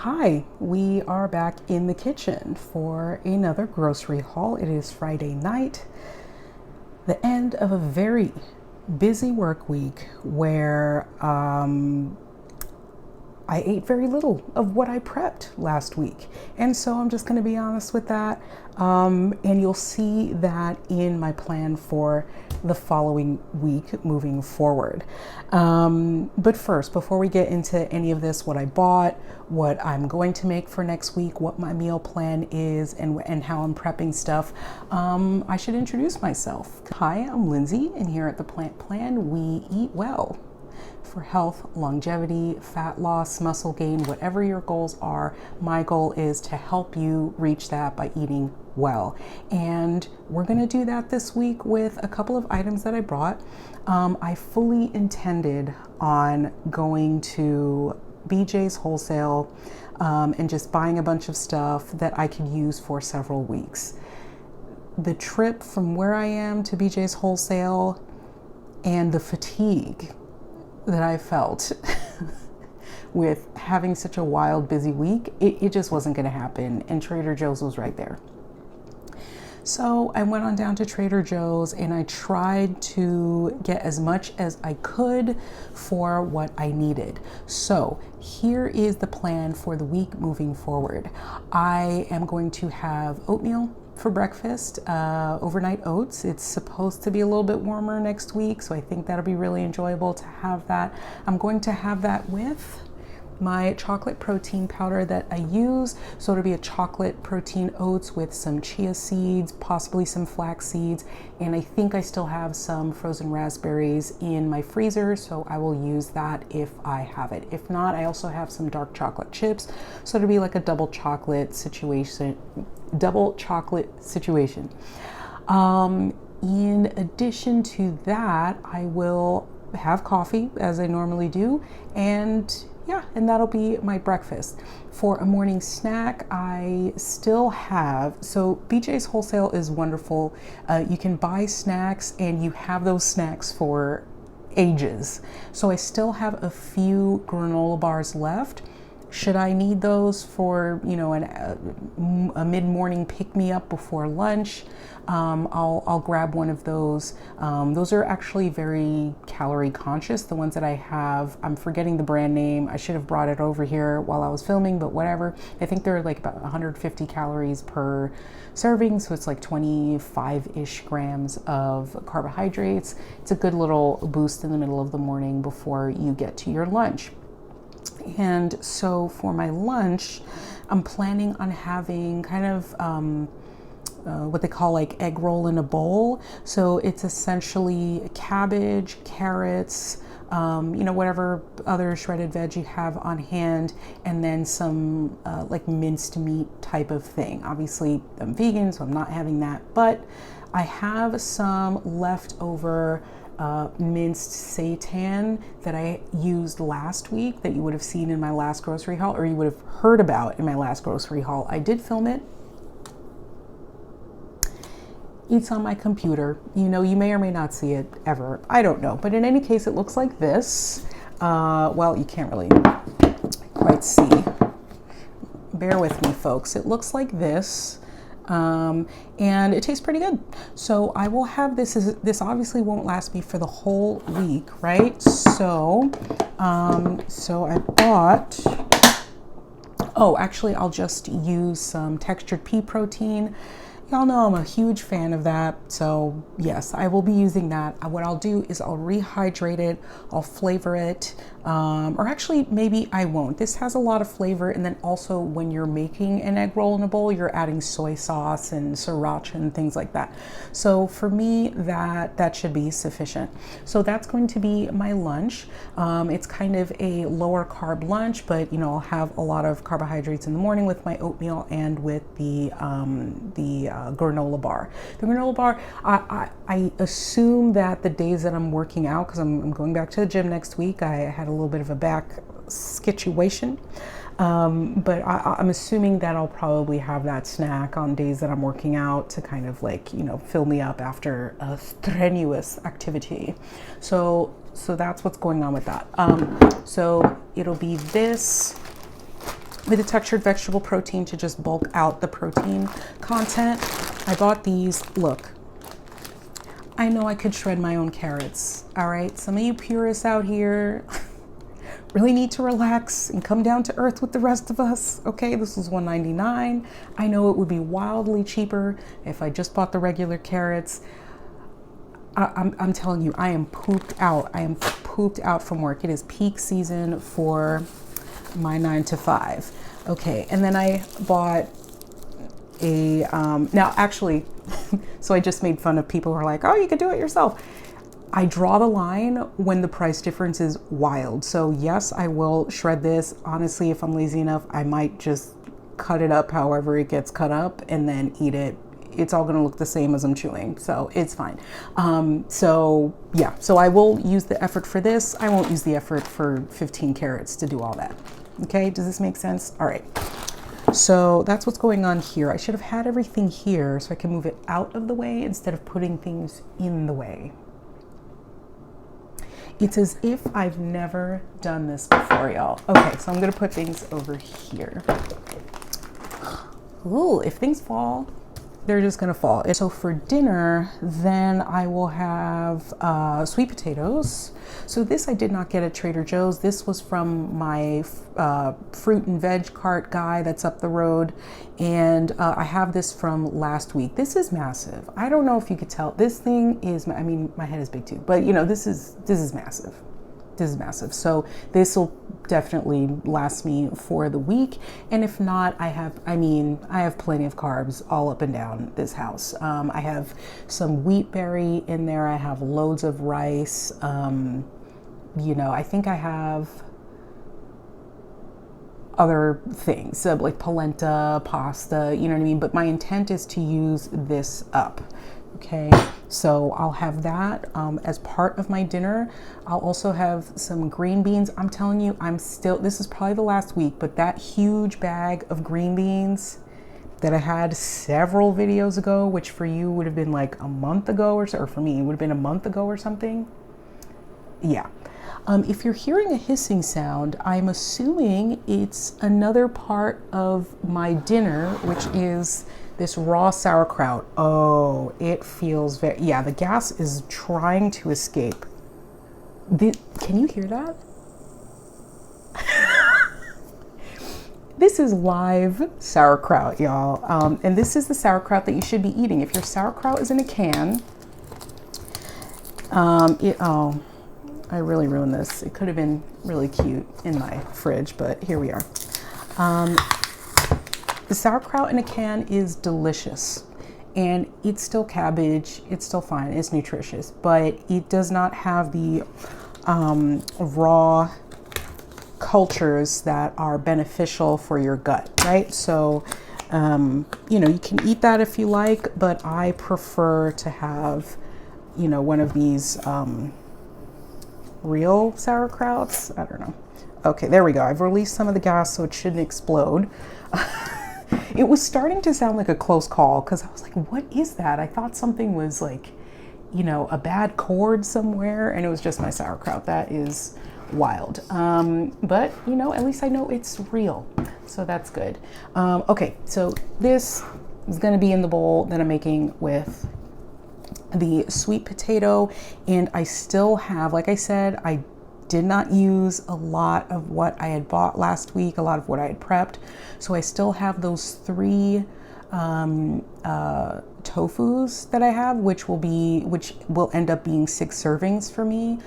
Hi, we are back in the kitchen for another grocery haul. It is Friday night, the end of a very busy work week where I ate very little of what I prepped last week. And so I'm just going to be honest with that. And you'll see that in my plan for the following week moving forward. But first, before we get into any of this, what I bought, what I'm going to make for next week, what my meal plan is, and how I'm prepping stuff, I should introduce myself. Hi, I'm Lindsay, and here at The Plant Plan, we eat well for health, longevity, fat loss, muscle gain, whatever your goals are. My goal is to help you reach that by eating well. And we're going to do that this week with a couple of items that I brought. I fully intended on going to BJ's Wholesale and just buying a bunch of stuff that I could use for several weeks. The trip from where I am to BJ's Wholesale and the fatigue that I felt with having such a wild, busy week, it just wasn't going to happen. And Trader Joe's was right there. So I went on down to Trader Joe's and I tried to get as much as I could for what I needed. So here is the plan for the week moving forward. I am going to have oatmeal for breakfast, overnight oats. It's supposed to be a little bit warmer next week, so I think that'll be really enjoyable to have that. I'm going to have that with my chocolate protein powder that I use. So it'll be a chocolate protein oats with some chia seeds, possibly some flax seeds, and I think I still have some frozen raspberries in my freezer, so I will use that if I have it. If not, I also have some dark chocolate chips, so it'll be like a double chocolate situation. In addition to that, I will have coffee as I normally do, and that'll be my breakfast. For a morning snack, I still have, so BJ's Wholesale is wonderful. You can buy snacks and you have those snacks for ages. So I still have a few granola bars left. Should I need those for, a mid-morning pick-me-up before lunch, I'll grab one of those. Those are actually very calorie conscious. The ones that I have, I'm forgetting the brand name. I should have brought it over here while I was filming, but whatever. I think they're like about 150 calories per serving, so it's like 25-ish grams of carbohydrates. It's a good little boost in the middle of the morning before you get to your lunch. And so for my lunch, I'm planning on having kind of what they call like egg roll in a bowl. So it's essentially cabbage, carrots, whatever other shredded veg you have on hand, and then some like minced meat type of thing. Obviously, I'm vegan, so I'm not having that, but I have some leftover minced seitan that I used last week that you would have seen in my last grocery haul, or you would have heard about in my last grocery haul. I did film it. It's on my computer. You may or may not see it ever. I don't know. But in any case, it looks like this. Well, you can't really quite see. Bear with me, folks. It looks like this. And it tastes pretty good. So I will have this. This obviously won't last me for the whole week, right? So I bought, actually I'll just use some textured pea protein. Y'all know I'm a huge fan of that, so yes, I will be using that. What I'll do is I'll rehydrate it, I'll flavor it, or actually maybe I won't. This has a lot of flavor, and then also when you're making an egg roll in a bowl, you're adding soy sauce and sriracha and things like that. So for me, that should be sufficient. So that's going to be my lunch. It's kind of a lower carb lunch, but I'll have a lot of carbohydrates in the morning with my oatmeal and with the granola bar. The granola bar, I assume that the days that I'm working out, because I'm going back to the gym next week, I had a little bit of a back situation, but I'm assuming that I'll probably have that snack on days that I'm working out to kind of like, fill me up after a strenuous activity. So that's what's going on with that. So it'll be this with a textured vegetable protein to just bulk out the protein content. I bought these. Look, I know I could shred my own carrots. All right, some of you purists out here really need to relax and come down to earth with the rest of us. Okay, this was $1.99. I know it would be wildly cheaper if I just bought the regular carrots. I'm telling you, I am pooped out. I am pooped out from work. It is peak season for my 9 to 5. Okay, and then I bought a, now actually, so I just made fun of people who are like, oh, you could do it yourself. I draw the line when the price difference is wild. So yes, I will shred this. Honestly, if I'm lazy enough, I might just cut it up however it gets cut up and then eat it. It's all gonna look the same as I'm chewing, so it's fine. So yeah, so I will use the effort for this. I won't use the effort for 15 carrots to do all that. Okay, does this make sense? All right, so that's what's going on here. I should have had everything here so I can move it out of the way instead of putting things in the way. It's as if I've never done this before, y'all. Okay, so I'm gonna put things over here. Ooh, if things fall, they're just gonna fall. And so for dinner, then I will have sweet potatoes. So this I did not get at Trader Joe's. This was from my fruit and veg cart guy that's up the road. And I have this from last week. This is massive. I don't know if you could tell. This thing is, I mean, my head is big too, but you know, this is massive. This is massive. So this will definitely last me for the week. And if not, I have plenty of carbs all up and down this house. I have some wheat berry in there. I have loads of rice. You know, I think I have other things like polenta, pasta, you know what I mean? But my intent is to use this up. Okay, so I'll have that as part of my dinner. I'll also have some green beans. I'm telling you, this is probably the last week, but that huge bag of green beans that I had several videos ago, which for you would have been like a month ago or so, or for me, it would have been a month ago or something. Yeah. If you're hearing a hissing sound, I'm assuming it's another part of my dinner, which is this raw sauerkraut. Oh, it feels very, yeah, the gas is trying to escape. Can you hear that? This is live sauerkraut, y'all. And this is the sauerkraut that you should be eating. If your sauerkraut is in a can, oh, I really ruined this. It could have been really cute in my fridge, but here we are. The sauerkraut in a can is delicious, and it's still cabbage. It's still fine. It's nutritious, but it does not have the raw cultures that are beneficial for your gut, right? So, you know, you can eat that if you like, but I prefer to have, you know, one of these real sauerkrauts. I don't know. Okay, there we go. I've released some of the gas, so it shouldn't explode. It was starting to sound like a close call because I was like, what is that? I thought something was like, you know, a bad cord somewhere, and it was just my sauerkraut. That is wild. But, you know, at least I know it's real. So that's good. Okay, so this is going to be in the bowl that I'm making with the sweet potato, and I still have, like I said, I did not use a lot of what I had bought last week, a lot of what I had prepped. So I still have those 3 tofus that I have, which will end up being 6 servings for me.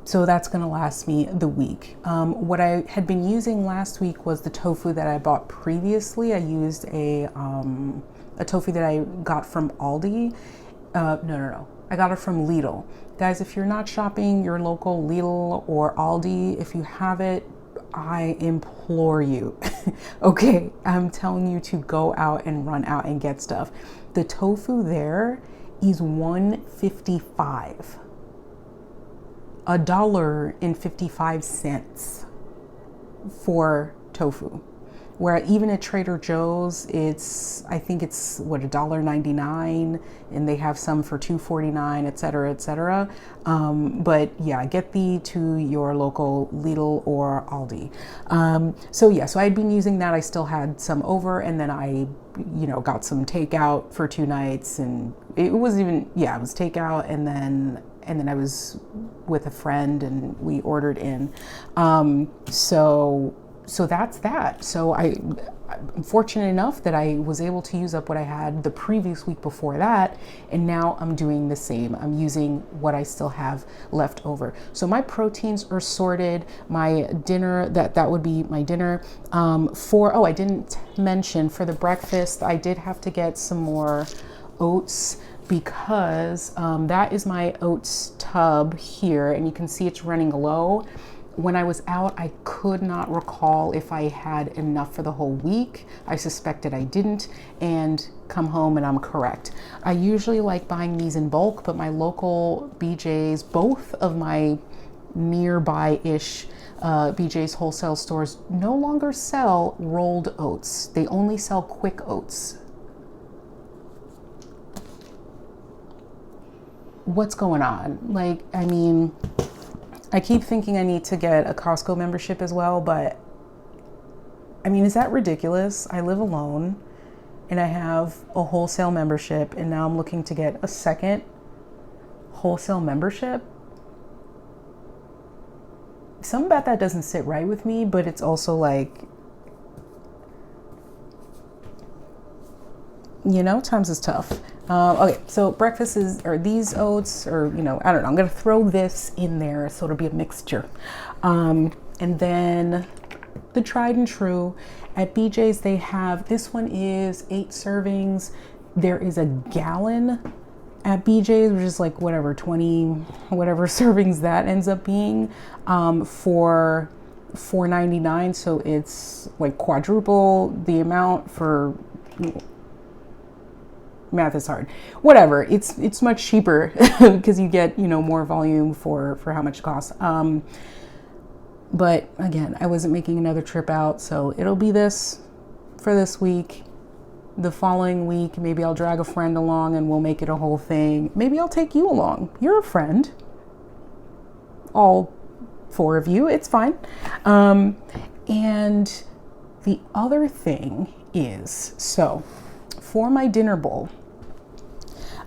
So that's gonna last me the week. What I had been using last week was the tofu that I bought previously. I used a tofu that I got from Aldi. No. I got it from Lidl. Guys, if you're not shopping your local Lidl or Aldi, if you have it, I implore you. Okay, I'm telling you to go out and run out and get stuff. The tofu there is $1.55. $1.55 for tofu. Where even at Trader Joe's, I think it's what, $1.99, and they have some for $2.49, et cetera, et cetera. But yeah, get thee to your local Lidl or Aldi. So I'd been using that. I still had some over, and then I, got some takeout for 2 nights, and it was takeout, and then I was with a friend and we ordered in. So that's that. So I'm fortunate enough that I was able to use up what I had the previous week before that, and now I'm doing the same. I'm using what I still have left over. So my proteins are sorted. My dinner, that would be my dinner. I didn't mention, for the breakfast, I did have to get some more oats, because that is my oats tub here, and you can see it's running low. When I was out, I could not recall if I had enough for the whole week. I suspected I didn't, and come home and I'm correct. I usually like buying these in bulk, but my local BJ's, both of my nearby-ish BJ's wholesale stores no longer sell rolled oats. They only sell quick oats. What's going on? I keep thinking I need to get a Costco membership as well, but is that ridiculous? I live alone and I have a wholesale membership, and now I'm looking to get a second wholesale membership. Something about that doesn't sit right with me, but it's also times is tough. Okay, so breakfast are these oats, or, I don't know. I'm going to throw this in there so it'll be a mixture. And then the tried and true at BJ's, they have, this one is 8 servings. There is a gallon at BJ's, which is 20, whatever servings that ends up being, for $4.99. So it's quadruple the amount for, math is hard. Whatever. It's much cheaper because you get, more volume for how much it costs. But again, I wasn't making another trip out, so it'll be this for this week. The following week, maybe I'll drag a friend along and we'll make it a whole thing. Maybe I'll take you along. You're a friend. All 4 of you. It's fine. And the other thing is, so for my dinner bowl,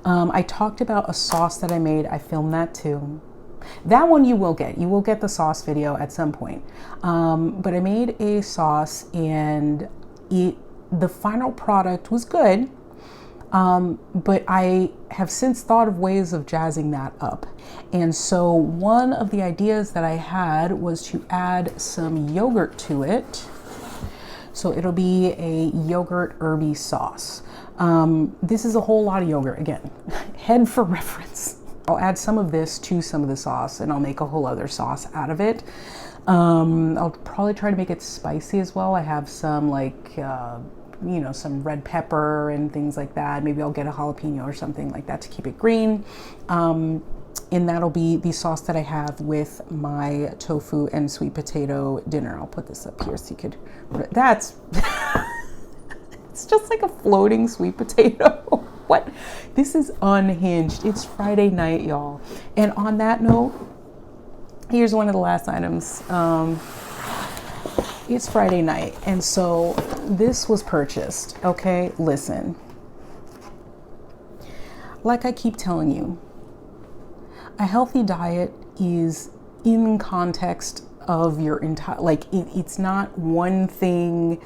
I talked about a sauce that I made. I filmed that too. That one you will get. You will get the sauce video at some point. But I made a sauce, and the final product was good. But I have since thought of ways of jazzing that up. And so one of the ideas that I had was to add some yogurt to it. So it'll be a yogurt herby sauce. This is a whole lot of yogurt. Again, head for reference. I'll add some of this to some of the sauce, and I'll make a whole other sauce out of it. I'll probably try to make it spicy as well. I have some some red pepper and things like that. Maybe I'll get a jalapeno or something like that to keep it green. And that'll be the sauce that I have with my tofu and sweet potato dinner. I'll put this up here so you could, that's, it's just like a floating sweet potato. What? This is unhinged. It's Friday night, y'all. And on that note, here's one of the last items. It's Friday night, and so this was purchased. Okay, listen. Like I keep telling you, a healthy diet is in context of your entire, it's not one thing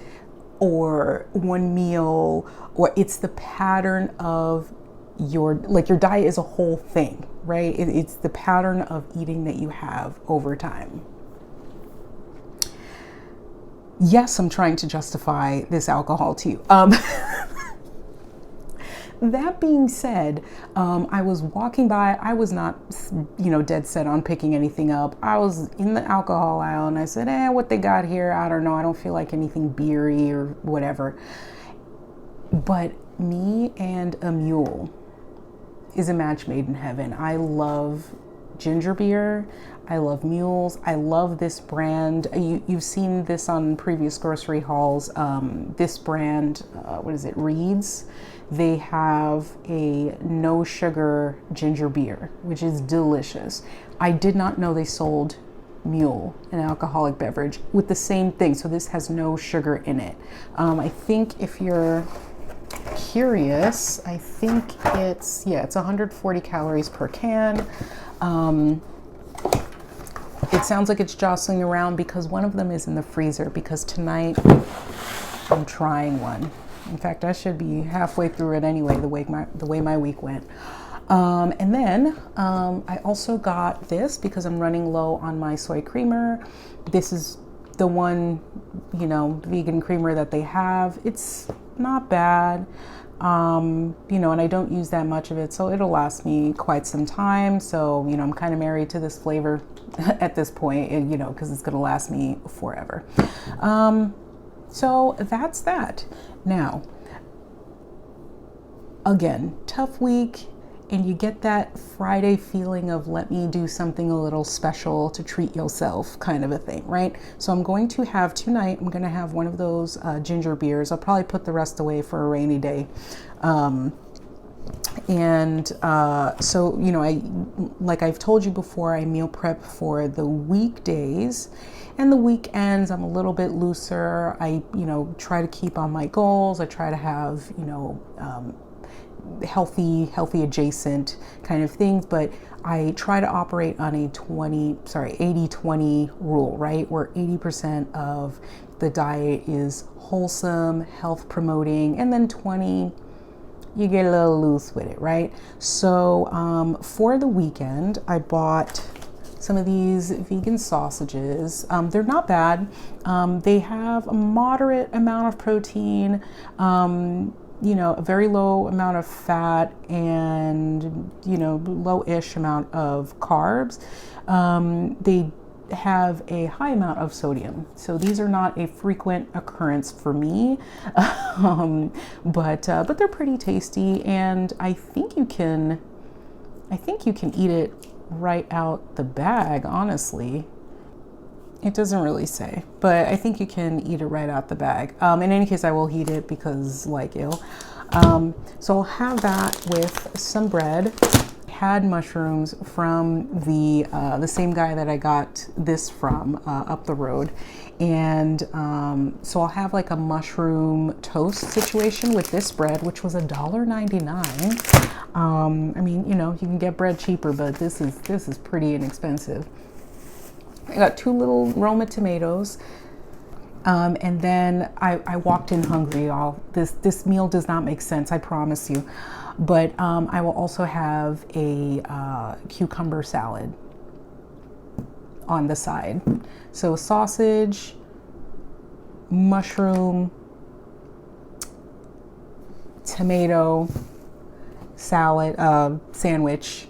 or one meal, or it's the pattern of your diet is a whole thing, right? It's the pattern of eating that you have over time. Yes, I'm trying to justify this alcohol to you. That being said, I was walking by. I was not, dead set on picking anything up. I was in the alcohol aisle and I said, what they got here, I don't know. I don't feel like anything beery or whatever. But me and a mule is a match made in heaven. I love ginger beer. I love mules. I love this brand. You've seen this on previous grocery hauls. This brand, what is it, Reed's? They have a no sugar ginger beer, which is delicious. I did not know they sold mule, an alcoholic beverage, with the same thing. So this has no sugar in it. I think if you're curious, I think it's 140 calories per can. It sounds like it's jostling around because one of them is in the freezer, because tonight I'm trying one. In fact, I should be halfway through it anyway, the way my week went. And then I also got this because I'm running low on my soy creamer. This is the one, vegan creamer that they have. It's not bad, and I don't use that much of it, so it'll last me quite some time. So, I'm kind of married to this flavor at this point, because it's going to last me forever. So that's that. Now, again, tough week, and you get that Friday feeling of let me do something a little special to treat yourself kind of a thing, right? So I'm going to have tonight, I'm going to have one of those ginger beers. I'll probably put the rest away for a rainy day. So, I, like I've told you before, I meal prep for the weekdays, and the weekends I'm a little bit looser. I, try to keep on my goals. I try to have, healthy adjacent kind of things, but I try to operate on a 80-20 rule, right? Where 80% of the diet is wholesome, health promoting, and then 20, you get a little loose with it, right? So for the weekend, I bought some of these vegan sausages. They're not bad. They have a moderate amount of protein, a very low amount of fat, and, low-ish amount of carbs. They have a high amount of sodium. So these are not a frequent occurrence for me, but they're pretty tasty, and I think you can eat it right out the bag, honestly. It doesn't really say, but I think you can eat it right out the bag. In any case, I will heat it because ew. So I'll have that with some bread. Had mushrooms from the same guy that I got this from up the road. And so I'll have like a mushroom toast situation with this bread, which was $1.99. I mean, you can get bread cheaper, but this is pretty inexpensive. I got 2 little Roma tomatoes, and then I walked in hungry, y'all. This meal does not make sense, I promise you. But I will also have a cucumber salad on the side. So sausage, mushroom, tomato salad sandwich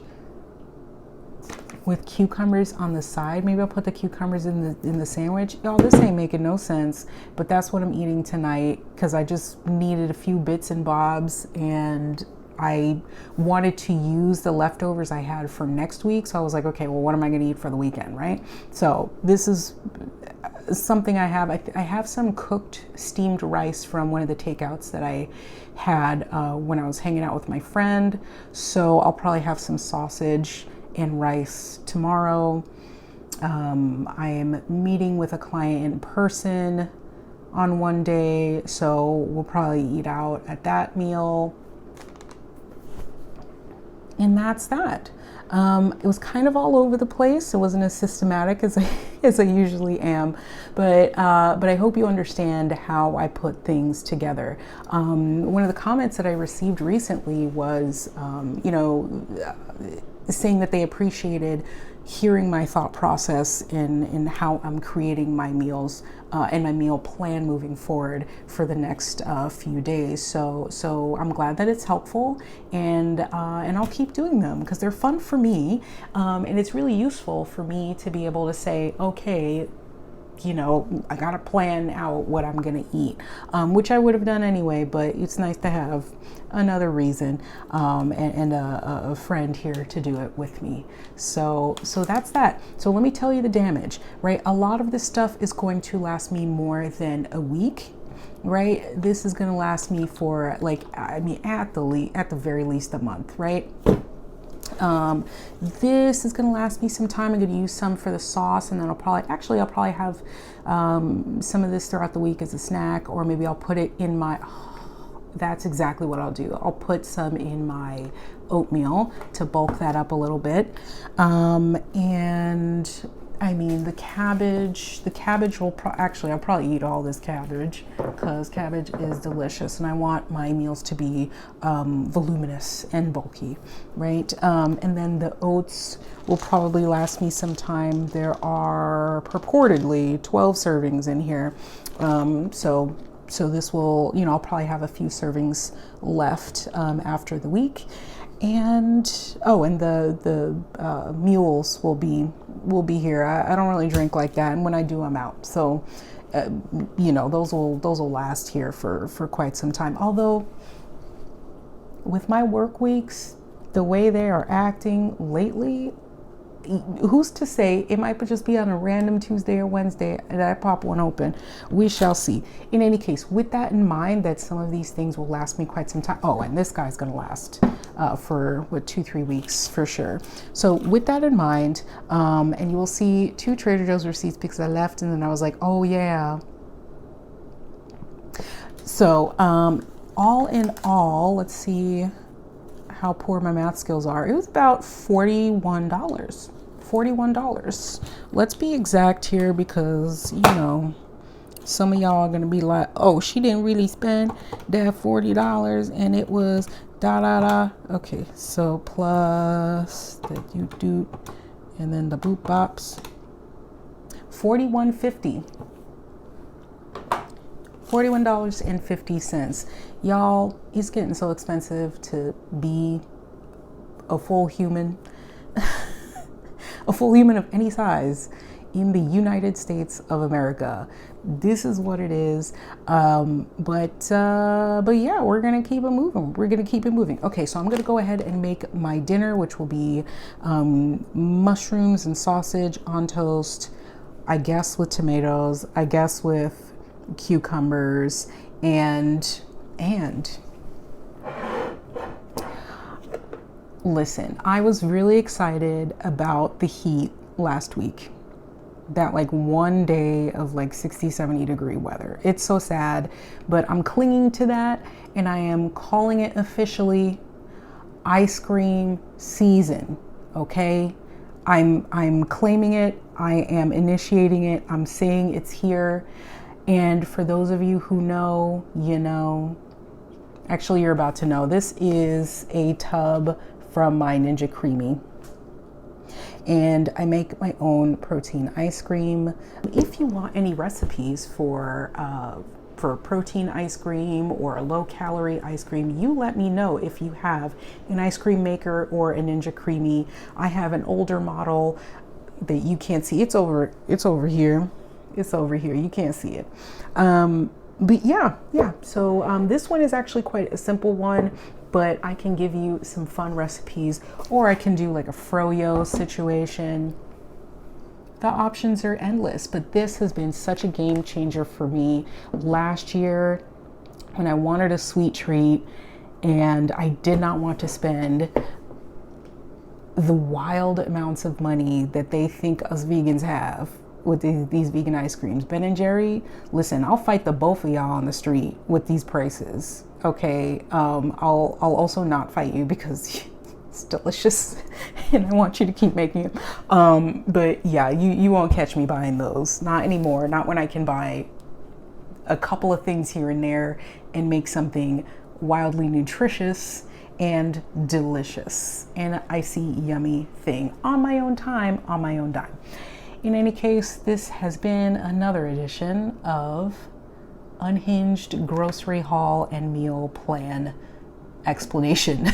with cucumbers on the side. Maybe I'll put the cucumbers in the sandwich. Y'all, this ain't making no sense, but that's what I'm eating tonight because I just needed a few bits and bobs, and I wanted to use the leftovers I had for next week. So I was like, okay, well, what am I going to eat for the weekend, right? So this is something I have. I have some cooked steamed rice from one of the takeouts that I had when I was hanging out with my friend. So I'll probably have some sausage and rice tomorrow. I am meeting with a client in person on one day, so we'll probably eat out at that meal. And that's that. It was kind of all over the place. It wasn't as systematic as I usually am, but I hope you understand how I put things together. One of the comments that I received recently was, saying that they appreciated hearing my thought process in how I'm creating my meals and my meal plan moving forward for the next few days. So I'm glad that it's helpful, and I'll keep doing them because they're fun for me, and it's really useful for me to be able to say, okay, you know, I gotta plan out what I'm gonna eat, which I would have done anyway, but it's nice to have another reason, and a friend here to do it with me. So that's that. So let me tell you the damage, right? A lot of this stuff is going to last me more than a week, right? This is gonna last me for, like, I mean, at the very least a month, right? This is gonna last me some time. I'm gonna use some for the sauce, and then I'll probably have some of this throughout the week as a snack, or maybe I'll put it in my, that's exactly what I'll do. I'll put some in my oatmeal to bulk that up a little bit. And I mean, the cabbage will I'll probably eat all this cabbage because cabbage is delicious, and I want my meals to be voluminous and bulky, right? And then the oats will probably last me some time. There are purportedly 12 servings in here. So this will, you know, I'll probably have a few servings left after the week. And the mules will be here. I don't really drink like that, and when I do, I'm out. So you know, those will last here for quite some time. Although with my work weeks, the way they are acting lately, who's to say? It might just be on a random Tuesday or Wednesday that I pop one open. We shall see. In any case, with that in mind, that some of these things will last me quite some time. Oh, and this guy's gonna last for 2-3 weeks for sure. So with that in mind, and you will see 2 Trader Joe's receipts because I left and then I was like, oh yeah. So all in all, let's see how poor my math skills are. It was about $41. Let's be exact here, because, you know, some of y'all are gonna be like, oh, she didn't really spend that $40 and it was da da da. Okay, so plus the do and then the boop bops. $41.50. $41.50. Y'all, it's getting so expensive to be a full human. A full human of any size in the United States of America. This is what it is. But yeah, we're gonna keep it moving. Okay, so I'm gonna go ahead and make my dinner, which will be mushrooms and sausage on toast, I guess with tomatoes, I guess with cucumbers, and listen, I was really excited about the heat last week. That like one day of like 60, 70 degree weather. It's so sad, but I'm clinging to that, and I am calling it officially ice cream season, okay? I'm claiming it. I am initiating it. I'm saying it's here. And for those of you who know, you know, actually you're about to know, this is a tub from my Ninja Creamy. And I make my own protein ice cream. If you want any recipes for protein ice cream or a low calorie ice cream, you let me know. If you have an ice cream maker or a Ninja Creamy, I have an older model that you can't see. It's over here. It's over here. You can't see it. But yeah. So this one is actually quite a simple one, but I can give you some fun recipes, or I can do like a froyo situation. The options are endless, but this has been such a game changer for me. Last year, when I wanted a sweet treat and I did not want to spend the wild amounts of money that they think us vegans have with these vegan ice creams. Ben & Jerry, listen, I'll fight the both of y'all on the street with these prices. Okay, I'll also not fight you because it's delicious and I want you to keep making it. But yeah, you won't catch me buying those. Not anymore. Not when I can buy a couple of things here and there and make something wildly nutritious and delicious. And I see yummy thing on my own time, on my own dime. In any case, this has been another edition of Unhinged Grocery Haul and Meal Plan Explanation.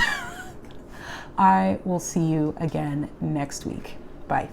I will see you again next week. Bye.